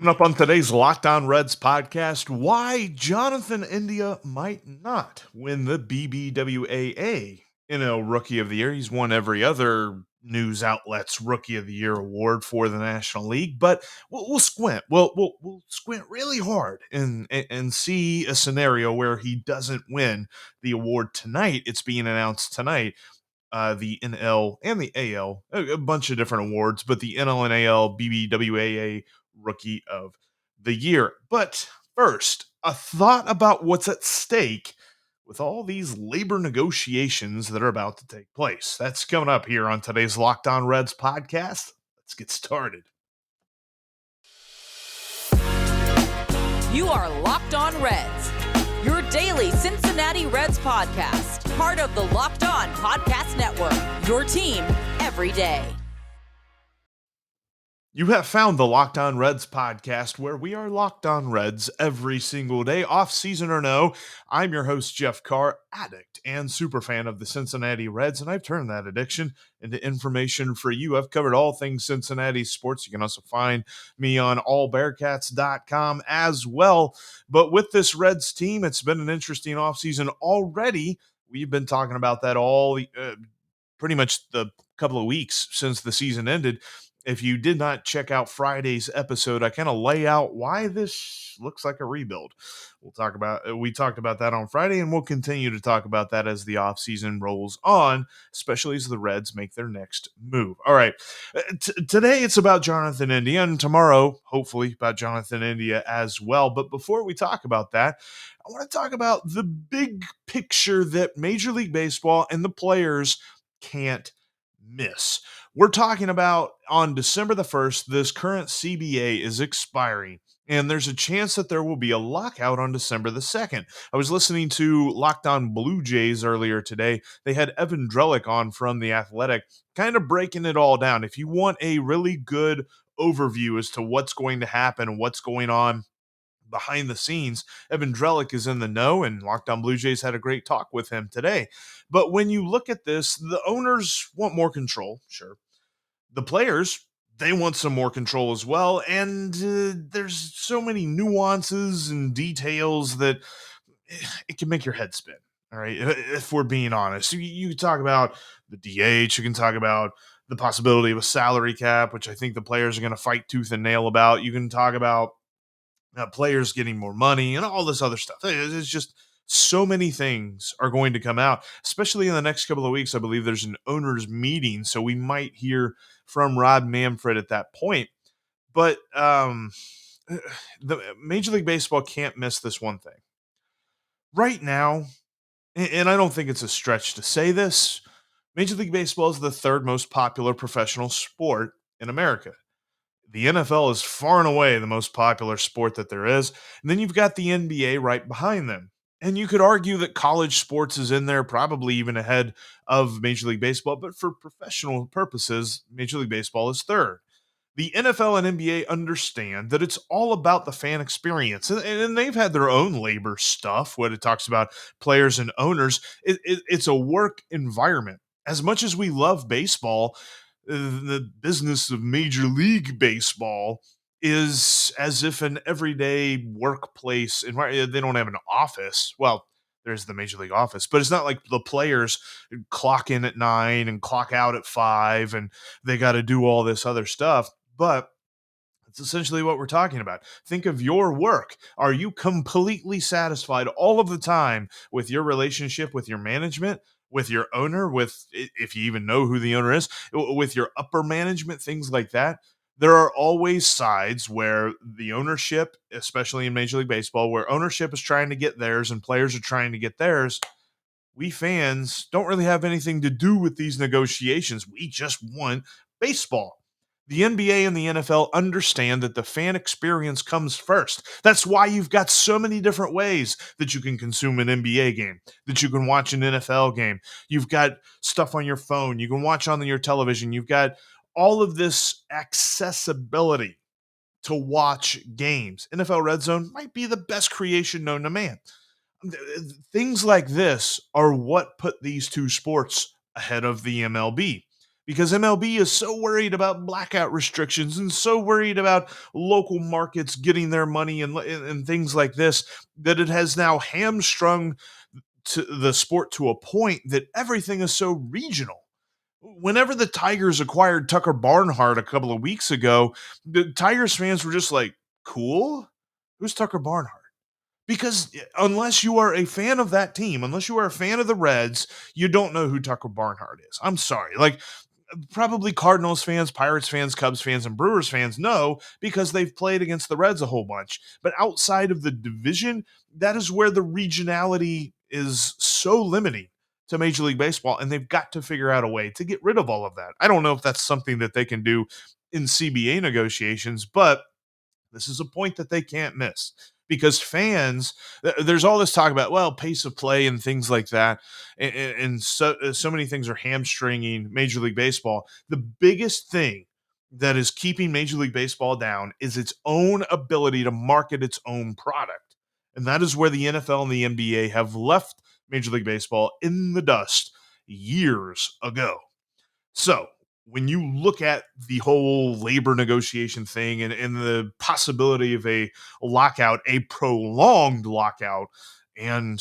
Coming up on today's Locked On Reds podcast, why Jonathan India might not win the BBWAA NL Rookie of the Year. He's won every other news outlet's Rookie of the Year award for the National League, but we'll squint. We'll squint really hard and see a scenario where he doesn't win the award tonight. It's being announced tonight, the NL and the AL, a bunch of different awards, but the NL and AL BBWAA Rookie of the Year. But first, a thought about what's at stake with all these labor negotiations that are about to take place. That's coming up here on today's Locked On Reds podcast. Let's get started. You are Locked On Reds, your daily Cincinnati Reds podcast, part of the Locked On Podcast Network, your team every day. You have found the Locked On Reds podcast, where we are locked on Reds every single day, off season or no. I'm your host, Jeff Carr, addict and superfan of the Cincinnati Reds, and I've turned that addiction into information for you. I've covered all things Cincinnati sports. You can also find me on allbearcats.com as well. But with this Reds team, it's been an interesting offseason already. We've been talking about that all pretty much the couple of weeks since the season ended. If you did not check out Friday's episode, I kind of lay out why this looks like a rebuild. We talked about that on Friday, and we'll continue to talk about that as the offseason rolls on, especially as the Reds make their next move. All right. Today it's about Jonathan India, and tomorrow, hopefully, about Jonathan India as well. But before we talk about that, I want to talk about the big picture that Major League Baseball and the players can't miss. We're talking about on December the 1st, this current CBA is expiring, and there's a chance that there will be a lockout on December the 2nd. I was listening to Locked On Blue Jays earlier today. They had Evan Drellick on from The Athletic, kind of breaking it all down. If you want a really good overview as to what's going to happen and what's going on behind the scenes, Evan Drellick is in the know, and Locked On Blue Jays had a great talk with him today. But when you look at this, the owners want more control, sure. The players, they want some more control as well, and there's so many nuances and details that it can make your head spin. All right, if we're being honest, you can talk about the DH, you can talk about the possibility of a salary cap, which I think the players are going to fight tooth and nail about. You can talk about players getting more money and all this other stuff. It's just so many things are going to come out, especially in the next couple of weeks. I believe there's an owners meeting, so we might hear from Rob Manfred at that point. But the Major League Baseball can't miss this one thing. Right now, and I don't think it's a stretch to say this, Major League Baseball is the third most popular professional sport in America. The NFL is far and away the most popular sport that there is. And then you've got the NBA right behind them. And you could argue that college sports is in there, probably even ahead of Major League Baseball. But for professional purposes, Major League Baseball is third. The NFL and NBA understand that it's all about the fan experience. And they've had their own labor stuff, when it talks about players and owners. It's a work environment. As much as we love baseball, the business of Major League Baseball is as if an everyday workplace environment. They don't have an office. Well, there's the Major League office, but it's not like the players clock in at 9 and clock out at 5 and they got to do all this other stuff. But it's essentially what we're talking about. Think of your work. Are you completely satisfied all of the time with your relationship with your management, with your owner, with, if you even know who the owner is, with your upper management, things like that? There are always sides where the ownership, especially in Major League Baseball, where ownership is trying to get theirs and players are trying to get theirs. We fans don't really have anything to do with these negotiations. We just want baseball. The NBA and the NFL understand that the fan experience comes first. That's why you've got so many different ways that you can consume an NBA game, that you can watch an NFL game. You've got stuff on your phone. You can watch on your television. You've got all of this accessibility to watch games. NFL Red Zone might be the best creation known to man. Things like this are what put these two sports ahead of the MLB. because MLB is so worried about blackout restrictions and so worried about local markets getting their money and things like this, that it has now hamstrung to the sport to a point that everything is so regional. Whenever the Tigers acquired Tucker Barnhart a couple of weeks ago, the Tigers fans were just like, cool? Who's Tucker Barnhart? Because unless you are a fan of that team, unless you are a fan of the Reds, you don't know who Tucker Barnhart is. I'm sorry. Like, probably Cardinals fans, Pirates fans, Cubs fans, and Brewers fans know because they've played against the Reds a whole bunch. But outside of the division, that is where the regionality is so limiting to Major League Baseball, and they've got to figure out a way to get rid of all of that. I don't know if that's something that they can do in CBA negotiations, but this is a point that they can't miss because fans, there's all this talk about, well, pace of play and things like that. And so many things are hamstringing Major League Baseball. The biggest thing that is keeping Major League Baseball down is its own ability to market its own product. And that is where the NFL and the NBA have left Major League Baseball in the dust years ago. So when you look at the whole labor negotiation thing and the possibility of a lockout, a prolonged lockout, and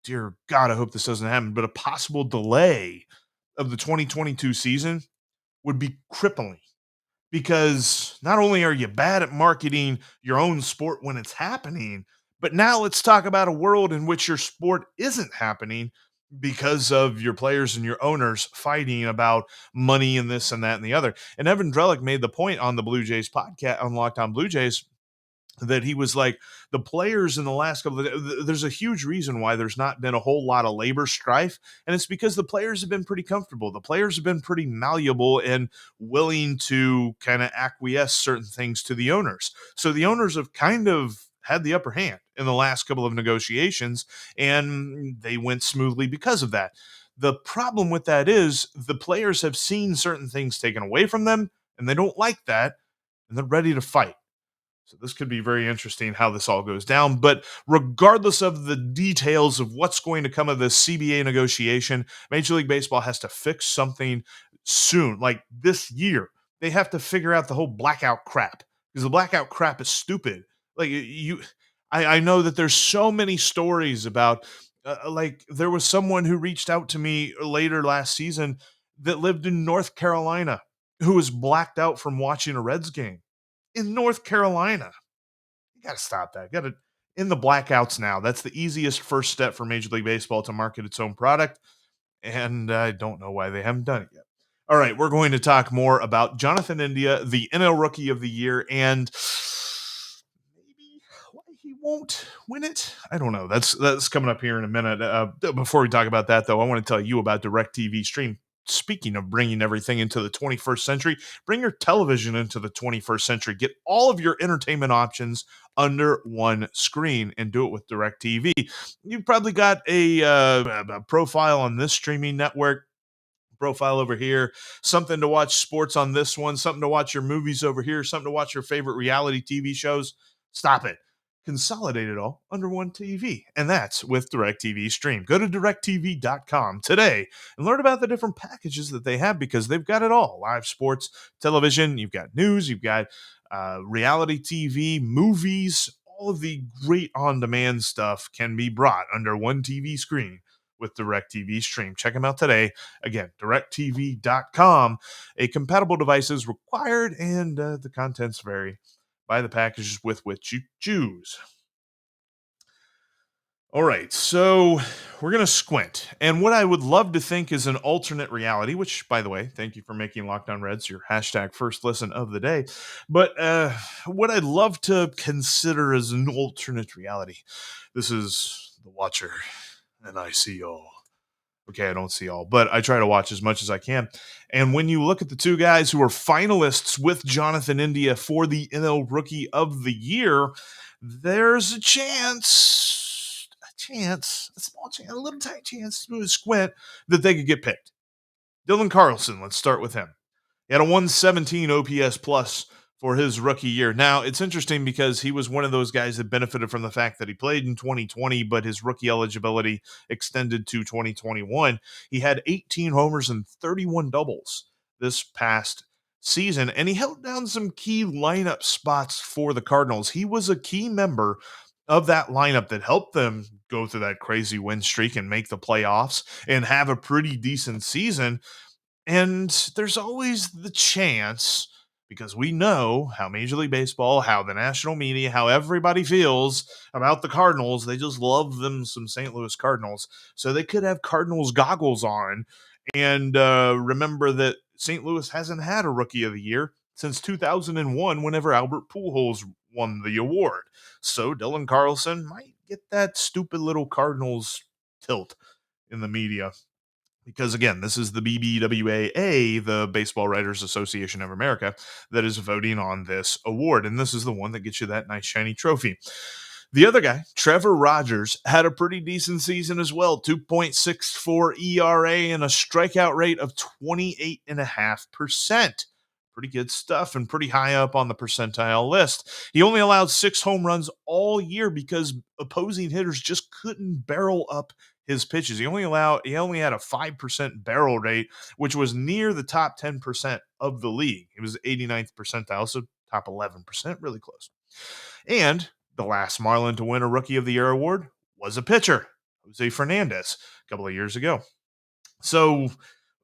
dear God, I hope this doesn't happen, but a possible delay of the 2022 season would be crippling because not only are you bad at marketing your own sport when it's happening, but now let's talk about a world in which your sport isn't happening because of your players and your owners fighting about money and this and that and the other. And Evan Drellick made the point on the Blue Jays podcast on Locked On Blue Jays that he was like, the players in the last couple of there's a huge reason why there's not been a whole lot of labor strife, and it's because the players have been pretty comfortable. The players have been pretty malleable and willing to kind of acquiesce certain things to the owners. So the owners have kind of had the upper hand in the last couple of negotiations, and they went smoothly because of that. The problem with that is the players have seen certain things taken away from them, and they don't like that, and they're ready to fight. So this could be very interesting how this all goes down. But regardless of the details of what's going to come of this CBA negotiation, Major League Baseball has to fix something soon, like this year. They have to figure out the whole blackout crap because the blackout crap is stupid. Like I know that there's so many stories about, like there was someone who reached out to me later last season that lived in North Carolina who was blacked out from watching a Reds game in North Carolina. You got to stop that. Got to in the blackouts now. That's the easiest first step for Major League Baseball to market its own product, and I don't know why they haven't done it yet. All right, we're going to talk more about Jonathan India, the NL Rookie of the Year, and maybe why he won't win it. I don't know. That's coming up here in a minute. Before we talk about that, though, I want to tell you about DirecTV Stream. Speaking of bringing everything into the 21st century, bring your television into the 21st century. Get all of your entertainment options under one screen and do it with DirecTV. You've probably got a profile on this streaming network, profile over here, something to watch sports on this one, something to watch your movies over here, something to watch your favorite reality TV shows. Stop it. Consolidate it all under one TV. And that's with DirecTV Stream. Go to directv.com today and learn about the different packages that they have because they've got it all. Live sports, television, you've got news, you've got reality TV, movies, all of the great on-demand stuff can be brought under one TV screen with DirecTV Stream. Check them out today. Again, directv.com. A compatible device is required, and the contents vary by the packages with which you choose. All right, so we're going to squint. And what I would love to think is an alternate reality, which, by the way, thank you for making Locked On Reds your hashtag first listen of the day. But what I'd love to consider as an alternate reality, this is The Watcher, and I see all. Okay, I don't see all, but I try to watch as much as I can. And when you look at the two guys who are finalists with Jonathan India for the NL Rookie of the Year, there's a small chance, a little tiny chance through a squint that they could get picked. Dylan Carlson, let's start with him. He had a 117 OPS plus for his rookie year. Now, it's interesting because he was one of those guys that benefited from the fact that he played in 2020, but his rookie eligibility extended to 2021. He had 18 homers and 31 doubles. this past season, and he held down some key lineup spots for the Cardinals. He was a key member of that lineup that helped them go through that crazy win streak and make the playoffs and have a pretty decent season. And there's always the chance, because we know how Major League Baseball, how the national media, how everybody feels about the Cardinals. They just love them some St. Louis Cardinals. So they could have Cardinals goggles on and remember that St. Louis hasn't had a Rookie of the Year since 2001, whenever Albert Pujols won the award. So Dylan Carlson might get that stupid little Cardinals tilt in the media. Because again, this is the BBWAA, the Baseball Writers Association of America, that is voting on this award. And this is the one that gets you that nice shiny trophy. The other guy, Trevor Rogers, had a pretty decent season as well. 2.64 ERA and a strikeout rate of 28.5%. Pretty good stuff and pretty high up on the percentile list. He only allowed 6 home runs all year because opposing hitters just couldn't barrel up his pitches. He only had a 5% barrel rate, which was near the top 10% of the league. It was 89th percentile, so top 11%, really close. And the last Marlin to win a Rookie of the Year award was a pitcher, Jose Fernandez, a couple of years ago. So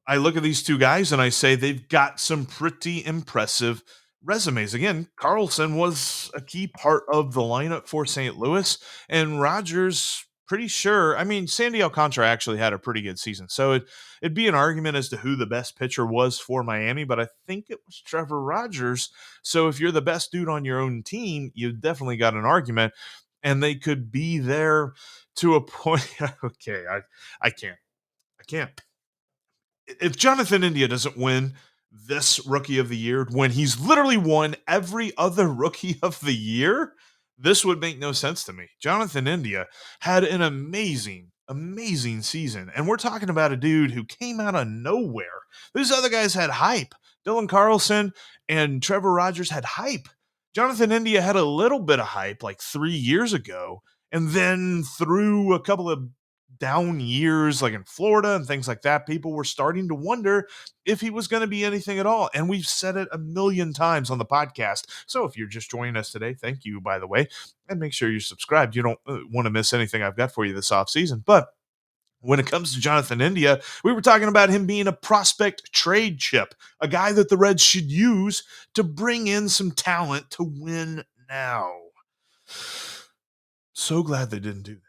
I look at these two guys and I say they've got some pretty impressive resumes. Again, Carlson was a key part of the lineup for St. Louis, and Rogers, pretty sure. I mean, Sandy Alcantara actually had a pretty good season, so it'd be an argument as to who the best pitcher was for Miami, but I think it was Trevor Rogers. So if you're the best dude on your own team, you definitely got an argument, and they could be there to a point. Okay, I can't. I can't. If Jonathan India doesn't win this Rookie of the Year when he's literally won every other Rookie of the Year, this would make no sense to me. Jonathan India had an amazing season. And we're talking about a dude who came out of nowhere. These other guys had hype. Dylan Carlson and Trevor Rogers had hype. Jonathan India had a little bit of hype like 3 years ago. And then through a couple of down years like in Florida and things like that, people were starting to wonder if he was going to be anything at all. And we've said it a million times on the podcast. So if you're just joining us today, thank you, by the way, and make sure you're subscribed. You don't want to miss anything I've got for you this offseason. But when it comes to Jonathan India, we were talking about him being a prospect trade chip, a guy that the Reds should use to bring in some talent to win now. So glad they didn't do that,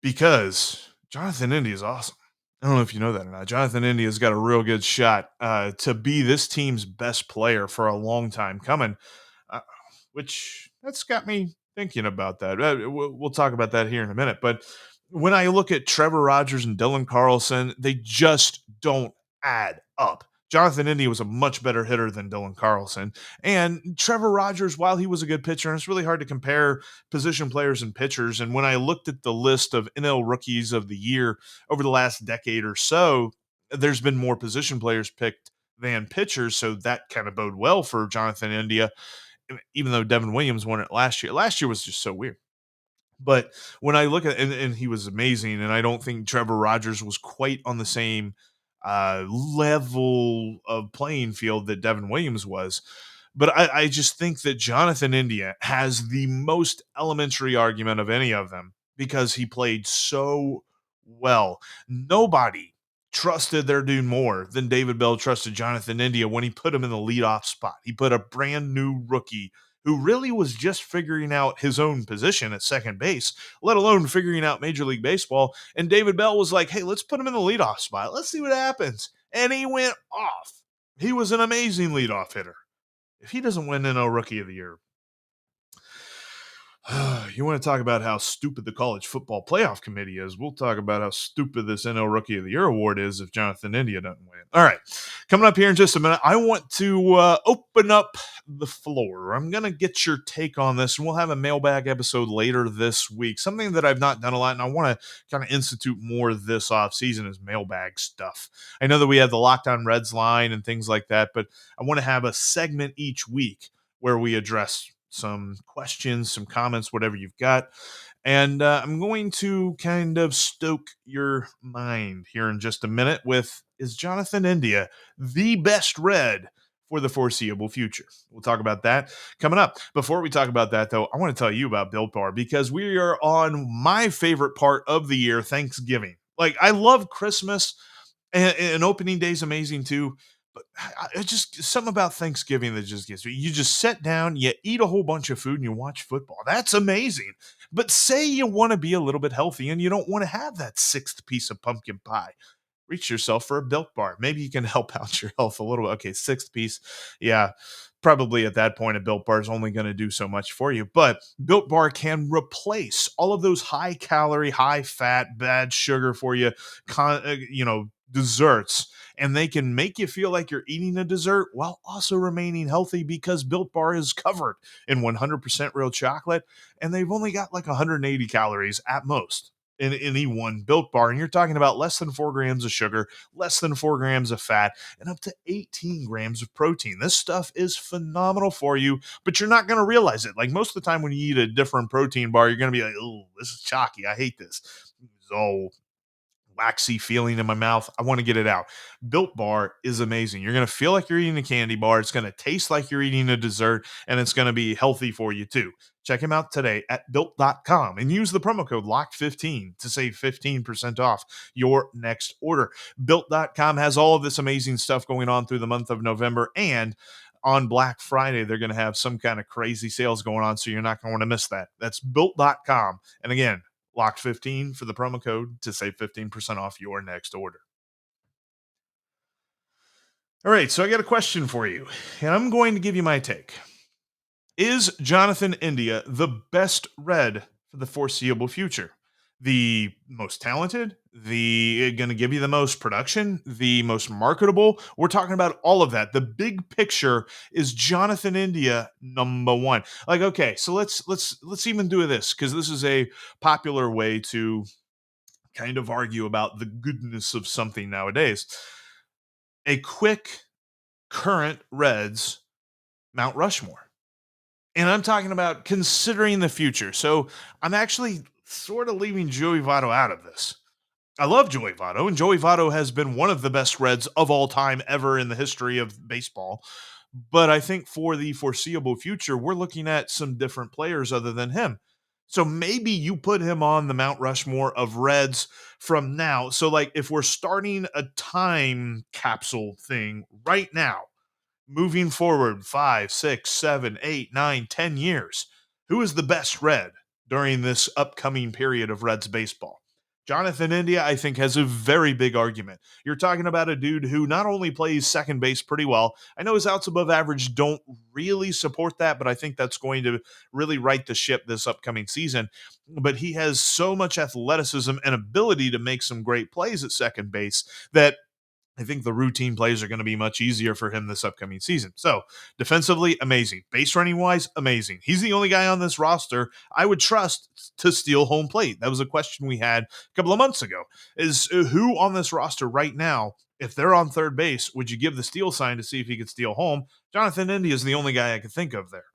because Jonathan India is awesome. I don't know if you know that or not. Jonathan India's got a real good shot to be this team's best player for a long time coming, which that's got me thinking about that. We'll talk about that here in a minute. But when I look at Trevor Rogers and Dylan Carlson, they just don't add up. Jonathan India was a much better hitter than Dylan Carlson. And Trevor Rogers, while he was a good pitcher, and it's really hard to compare position players and pitchers. And when I looked at the list of NL Rookies of the Year over the last decade or so, there's been more position players picked than pitchers. So that kind of bode well for Jonathan India, even though Devin Williams won it last year. Last year was just so weird. But when I look at and he was amazing, and I don't think Trevor Rogers was quite on the same level of playing field that Devin Williams was. But I just think that Jonathan India has the most elementary argument of any of them because he played so well. Nobody trusted their dude more than David Bell trusted Jonathan India when he put him in the leadoff spot. He put a brand new rookie who really was just figuring out his own position at second base, let alone figuring out Major League Baseball. And David Bell was like, hey, let's put him in the leadoff spot. Let's see what happens. And he went off. He was an amazing leadoff hitter. If he doesn't win NL Rookie of the Year, you want to talk about how stupid the college football playoff committee is. We'll talk about how stupid this NL Rookie of the Year award is if Jonathan India doesn't win. All right, coming up here in just a minute, I want to open up the floor. I'm going to get your take on this, and we'll have a mailbag episode later this week. Something that I've not done a lot, and I want to kind of institute more this offseason is mailbag stuff. I know that we have the Lockdown Reds line and things like that, but I want to have a segment each week where we address some questions, some comments, whatever you've got. And I'm going to kind of stoke your mind here in just a minute with is Jonathan India the best Red for the foreseeable future? We'll talk about that coming up. Before we talk about that, though, I want to tell you about Built Bar because we are on my favorite part of the year, Thanksgiving. Like, I love Christmas, and opening day is amazing too. But it's just something about Thanksgiving that just gets me. You just sit down, you eat a whole bunch of food, and you watch football. That's amazing. But say you want to be a little bit healthy and you don't want to have that sixth piece of pumpkin pie, reach yourself for a Built Bar. Maybe you can help out your health a little bit. Okay, sixth piece. Yeah, probably at that point, a Built Bar is only going to do so much for you. But Built Bar can replace all of those high calorie, high fat, bad sugar for you, desserts. And they can make you feel like you're eating a dessert while also remaining healthy because Built Bar is covered in 100% real chocolate. And they've only got like 180 calories at most in any one Built Bar. And you're talking about less than 4 grams of sugar, less than 4 grams of fat, and up to 18 grams of protein. This stuff is phenomenal for you, but you're not going to realize it. Like most of the time when you eat a different protein bar, you're going to be like, oh, this is chalky. I hate this. It's all waxy feeling in my mouth. I want to get it out. Built Bar is amazing. You're going to feel like you're eating a candy bar. It's going to taste like you're eating a dessert, and it's going to be healthy for you too. Check him out today at built.com and use the promo code LOCKED15 to save 15% off your next order. Built.com has all of this amazing stuff going on through the month of November, and on Black Friday, they're going to have some kind of crazy sales going on, so you're not going to want to miss that. That's built.com. And again, Locked 15 for the promo code to save 15% off your next order. All right, so I got a question for you, and I'm going to give you my take. Is Jonathan India the best Red for the foreseeable future? The most talented, the going to give you the most production, the most marketable. We're talking about all of that. The big picture is Jonathan India number one. Like, okay, so let's even do this because this is a popular way to kind of argue about the goodness of something nowadays. A quick current Reds Mount Rushmore. And I'm talking about considering the future. So I'm actually sort of leaving Joey Votto out of this. I love Joey Votto, and Joey Votto has been one of the best Reds of all time ever in the history of baseball. But I think for the foreseeable future, we're looking at some different players other than him. So maybe you put him on the Mount Rushmore of Reds from now. So, like, if we're starting a time capsule thing right now, moving forward 5, 6, 7, 8, 9, 10 years, who is the best Red during this upcoming period of Reds baseball? Jonathan India, I think, has a very big argument. You're talking about a dude who not only plays second base pretty well, I know his outs above average don't really support that, but I think that's going to really right the ship this upcoming season. But he has so much athleticism and ability to make some great plays at second base that I think the routine plays are going to be much easier for him this upcoming season. So, defensively, amazing. Base running wise, amazing. He's the only guy on this roster I would trust to steal home plate. That was a question we had a couple of months ago. Is who on this roster right now, if they're on third base, would you give the steal sign to see if he could steal home? Jonathan India is the only guy I could think of there.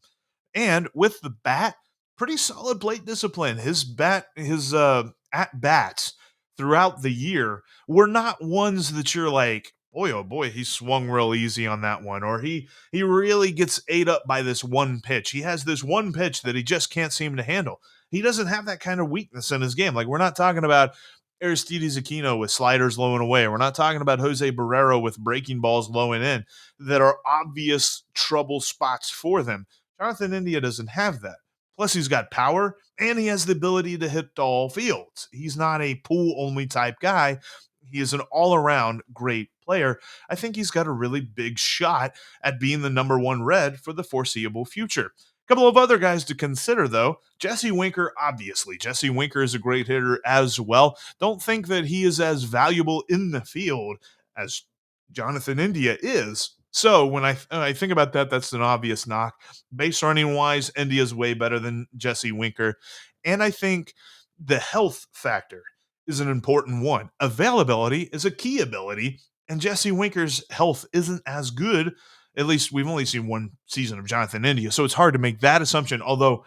And with the bat, pretty solid plate discipline. His at bats throughout the year were not ones that you're like, boy, oh boy, he swung real easy on that one, or he really gets ate up by this one pitch. He has this one pitch that he just can't seem to handle. He doesn't have that kind of weakness in his game. Like, we're not talking about Aristides Aquino with sliders low and away. We're not talking about Jose Barrero with breaking balls low and in that are obvious trouble spots for them. Jonathan India doesn't have that. Plus, he's got power and he has the ability to hit all fields. He's not a pool only type guy. He is an all around great player. I think he's got a really big shot at being the number one Red for the foreseeable future. A couple of other guys to consider, though. Jesse Winker, obviously. Jesse Winker is a great hitter as well. Don't think that he is as valuable in the field as Jonathan India is. So when I think about that, that's an obvious knock. Base running wise, India's way better than Jesse Winker. And I think the health factor is an important one. Availability is a key ability, and Jesse Winker's health isn't as good. At least we've only seen one season of Jonathan India, so it's hard to make that assumption. Although,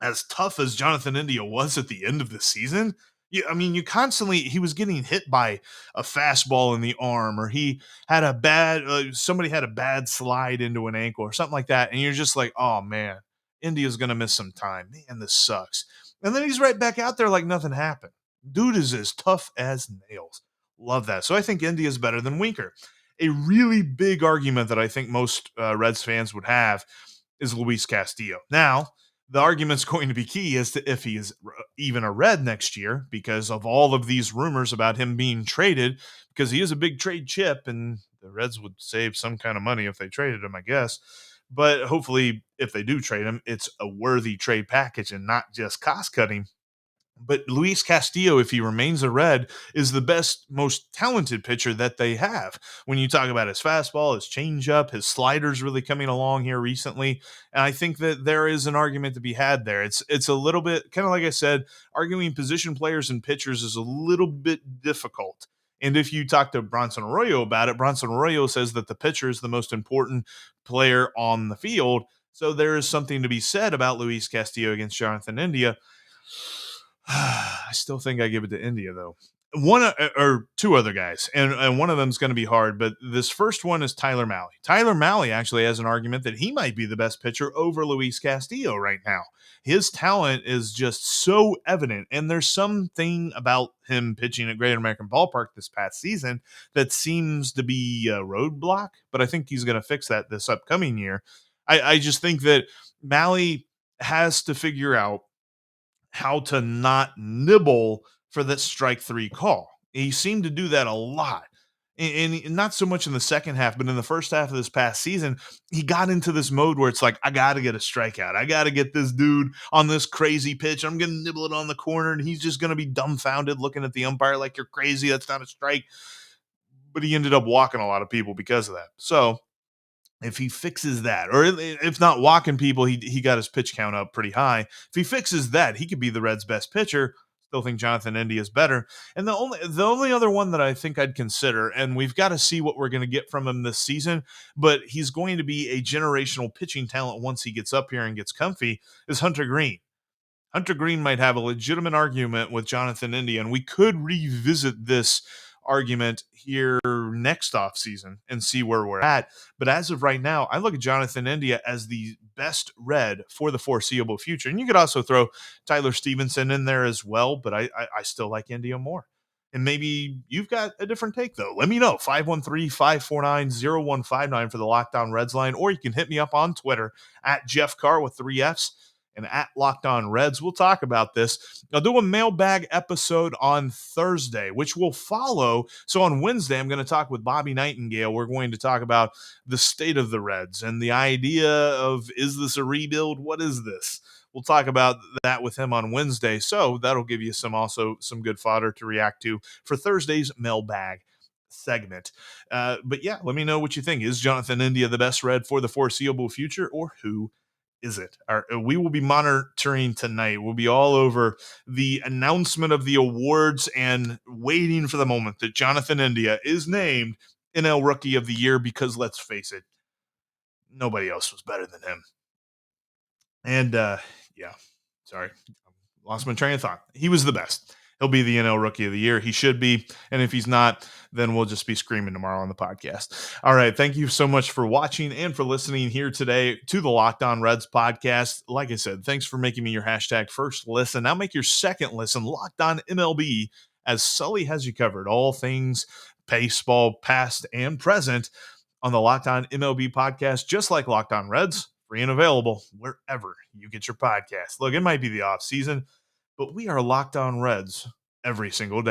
as tough as Jonathan India was at the end of the season, he was getting hit by a fastball in the arm, or he had a somebody had a bad slide into an ankle or something like that. And you're just like, oh man, India's going to miss some time. Man, this sucks. And then he's right back out there like nothing happened. Dude is as tough as nails. Love that. So I think India's better than Winker. A really big argument that I think most Reds fans would have is Luis Castillo. Now, the argument's going to be key as to if he is even a Red next year because of all of these rumors about him being traded, because he is a big trade chip and the Reds would save some kind of money if they traded him, I guess. But hopefully, if they do trade him, it's a worthy trade package and not just cost cutting. But Luis Castillo, if he remains a Red, is the best, most talented pitcher that they have. When you talk about his fastball, his changeup, his sliders really coming along here recently, and I think that there is an argument to be had there. It's a little bit kind of like I said, arguing position players and pitchers is a little bit difficult. And if you talk to Bronson Arroyo about it, Bronson Arroyo says that the pitcher is the most important player on the field. So there is something to be said about Luis Castillo against Jonathan India. I still think I give it to India, though. One or two other guys, and one of them is going to be hard, but this first one is Tyler Mahle. Tyler Mahle actually has an argument that he might be the best pitcher over Luis Castillo right now. His talent is just so evident, and there's something about him pitching at Great American Ballpark this past season that seems to be a roadblock, but I think he's going to fix that this upcoming year. I just think that Mahle has to figure out how to not nibble for that strike three call. He seemed to do that a lot. And not so much in the second half, but in the first half of this past season, he got into this mode where it's like, I got to get a strikeout. I got to get this dude on this crazy pitch. I'm going to nibble it on the corner, and he's just going to be dumbfounded looking at the umpire like, you're crazy. That's not a strike. But he ended up walking a lot of people because of that. So if he fixes that, or if not walking people, he got his pitch count up pretty high. If he fixes that, he could be the Reds' best pitcher. Still think Jonathan India is better. And the only other one that I think I'd consider, and we've got to see what we're going to get from him this season, but he's going to be a generational pitching talent once he gets up here and gets comfy, is Hunter Green. Hunter Green might have a legitimate argument with Jonathan India, and we could revisit this argument here next offseason and see where we're at. But as of right now, I look at Jonathan India as the best Red for the foreseeable future. And you could also throw Tyler Stevenson in there as well, but I still like India more. And maybe you've got a different take, though. Let me know. 513-549-0159 for the Lockdown Reds line, or you can hit me up on Twitter at Jeff Carr with 3 Fs and at Locked On Reds. We'll talk about this. I'll do a mailbag episode on Thursday, which will follow. So on Wednesday, I'm going to talk with Bobby Nightingale. We're going to talk about the state of the Reds and the idea of, is this a rebuild? What is this? We'll talk about that with him on Wednesday. So that'll give you some good fodder to react to for Thursday's mailbag segment. But yeah, let me know what you think. Is Jonathan India the best Red for the foreseeable future, or who is it? We will be monitoring tonight. We'll be all over the announcement of the awards and waiting for the moment that Jonathan India is named NL Rookie of the Year, because let's face it, nobody else was better than him. And sorry, lost my train of thought. He was the best. He'll be the NL Rookie of the Year. He should be. And if he's not, then we'll just be screaming tomorrow on the podcast. All right. Thank you so much for watching and for listening here today to the Locked On Reds podcast. Like I said, thanks for making me your hashtag first listen. Now make your second listen Locked On MLB, as Sully has you covered all things baseball, past and present, on the Locked On MLB podcast, just like Locked On Reds, free and available wherever you get your podcast. Look, it might be the off season, but we are Locked On Reds every single day.